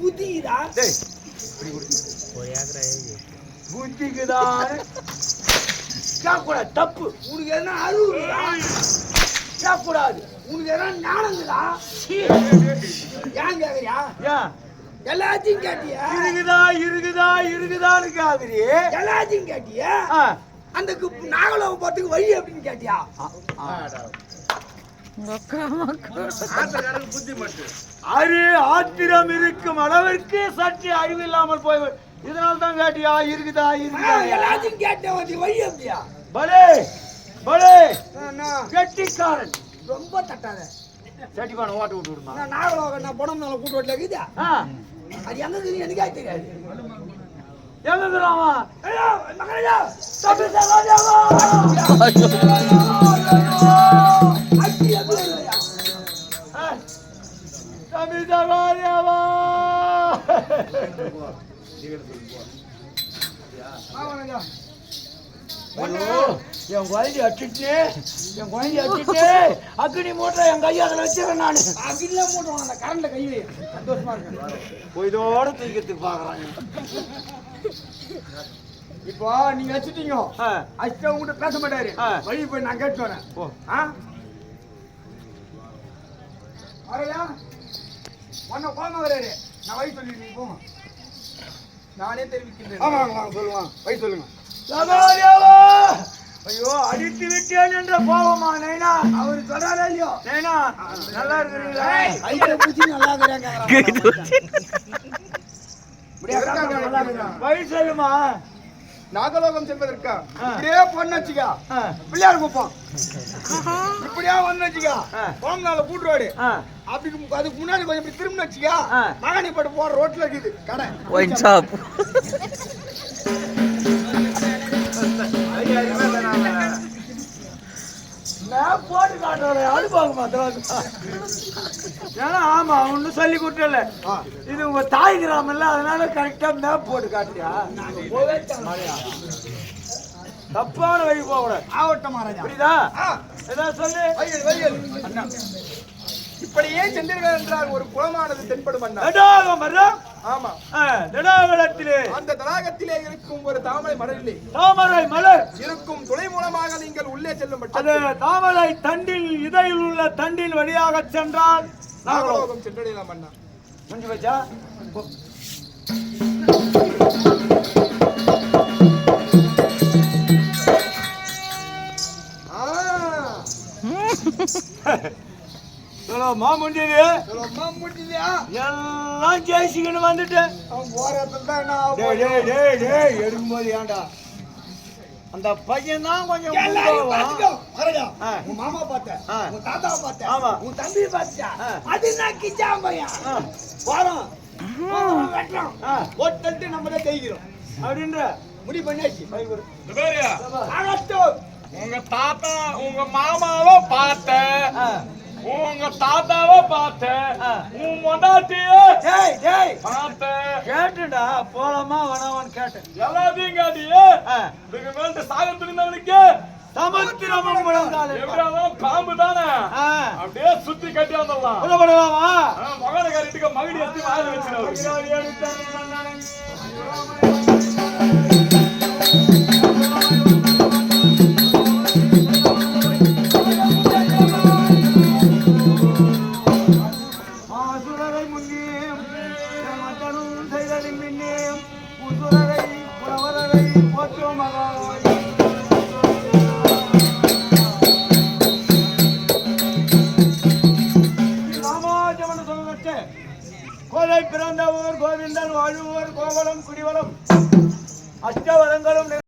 புத்திக்குதா புத்திக்குதான் கேட்கக்கூடாது, தப்பு. உனக்கு என்ன அறிவுதா? கேட்கக்கூடாது. உனக்கு என்ன ஞானங்குதா? ஏன் கேக்குறியா? எல்லாத்தையும் கேட்டியா? இருக்குதான்னு கேக்குறீ. எல்லாத்தையும் கேட்டியா? அந்த நாகலோக போறதுக்கு வழி அப்படின்னு கேட்டியா? ஆத்திரம் இருக்கும் அளவிற்கு சற்று அறிவு இல்லாமல் போய் இதனால தான் கேட்டியா? இருக்குதா? எல்லாத்தையும் கேட்ட வழி அப்படியா? பலே பலே கெட்டிக்காரன். ரொம்ப தட்டாத. சட்டிப்பான ஓட்ட விட்டு விடுமா? நாகலோகம் நான் படம் மேல கூட்டு ஓட்டல இருக்குதா? அது எங்க தெரியும்? எனக்கே தெரியாது. எங்க தெரியுமா? மகனே தம்பி சகாதேவா தம்பி சகாதேவா என் குழந்தை அடிச்சுட்டு அக்னி மூட்டை என் கையை அதில் வச்சிடறேன். நான் அக்னில மூட்டை அந்த கரண்ட கையில சந்தோஷமா இருக்கேன். போய்தோட தூக்கிறதுக்கு பாக்குறாங்க. இப்போ நீங்க வச்சுட்டீங்க, அஷ்டம் உங்ககிட்ட பேச மாட்டாரு. வழி போய் நான் கேட்டு வரேன். ஒன்ன கோமா வராரு. நான் வழி சொல்லி நீங்க போங்க. நானே தெரிவிக்கின்றேன். வாங்க சொல்லுவாங்க. வழி சொல்லுங்க. ஐயோ அடித்து விட்டேன் என்ற கோபமா நைனா? அவரு சொல்றாரா இல்லையோ? நைனா நல்லா இருக்கிறீங்களா? ஐயா பூச்சி நல்லா இருக்கிறாங்க. வழி சொல்லுமா? நாகலோகம் செல்வதற்கா இப்படியே பொண்ணு வச்சுக்கா, பிள்ளையார் குப்பம் இப்படியா வந்து வச்சுக்கா, கோமநாள கூட்டுவாடு அப்படி அதுக்கு முன்னாடி கொஞ்சம் இப்படி திரும்ப வச்சுக்கா, மகனி பட்டு போற ரோட்ல இருக்குது கடை ஒயின் ஷாப். போட்டு காட்டுற அனுபவமா? ஏன்னா ஆமா ஒன்னும் சொல்லி கொடுத்தல. இது உங்க தாய் கிராமம் இல்ல, அதனால கரெக்டா மேப் போட்டு காட்டியா? தப்பான வழி போக கூடாது. ஆவட்டம் புரியுதா? ஏதாவது சொல்லு. இப்படியே சென்றீர்கள் என்றால் ஒரு குளமானது தென்படும். ஆமா, தடாகத்திலே அந்த தடாகத்திலே இருக்கும் ஒரு தாமரை மலரிலே தாமரை மலர் இருக்கும் துளை மூலமாக நீங்கள் உள்ளே செல்லும் அது தாமரை தண்டில் இதையில் உள்ள தண்டில் வழியாக சென்றால் நாகலோகம் சென்றடையலாம். அண்ணா முடிஞ்சு வச்சா எல்லாம் ஜெயிச்சுக்கின்னு வந்துட்டேன். எடுக்கும்போது ஏன்டா அந்த பையன் தான் கொஞ்சம் மாமா பார்த்தேன், தாத்தா பார்த்தேன், உன் தம்பி பார்த்தியா? அது நான் கிச்சா பையன் போறோம் வெட்டுறோம் ஓட்டு நம்ம தான் ஜெயிக்கிறோம் அப்படின்ற முடிவு பண்ணியாச்சு. உங்க தாத்தா உங்க மாமாவை பார்த்தேன், உங்க தாத்தாவை பார்த்தேன், உன் மொண்டாட்டியே பார்த்தேன். கேட்டுடா போலாமா வேணாமான்னு கேட்டேன். எல்லாத்தையும் கேட்டியே. இதுக்கு மேல சாகத்துக்கு இருந்தவனுக்கு சமுத்திரமும் பாம்பு தானே அப்படியே சுத்தி கட்டி வந்துடலாம். மகனை கட்டிட்டு மகடி எடுத்து வாழ வச்சு கோதை பிறந்த ஊர் கோவிந்தன் வாழுவோர் கோவலம் குடிவலம் அஷ்டவரங்களும்